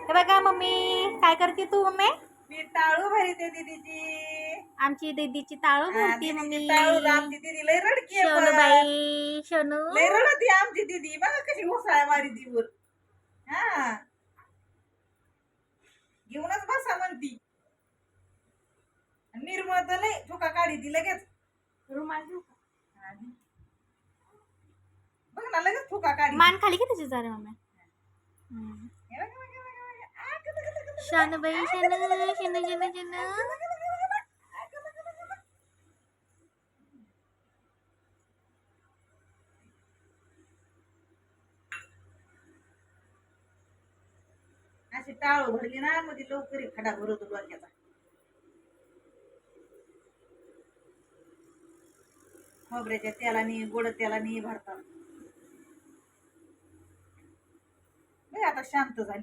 हे बघा मम्मी काय करते तू मम्मी? मी टाळू भरते दीदीची. आमची दीदीची टाळू भरती मम्मी. टाळू आमची दीदी लय रडकी आहे. शोनू बाई शोनू लय रडती आमची दीदी. बघा कशी घोसाळ्या मारी ती वर. हा घेऊनच बसा म्हणती. निर्मळ तर लय ठोका काढी ती लगेच. रुमाल घेऊ का? बघ ना लगेच ठोका काढी. मान खाली की त्याची जरा मम्मी. शोनू बाई शोनू शोनू शोनू शोनू. अशी टाळू भरली ना मध्ये लवकर खडा भरवतो डोक्याचा. खोबऱ्याच्या तेलाने गोड तेलाने भरतात. आता शांत झाली.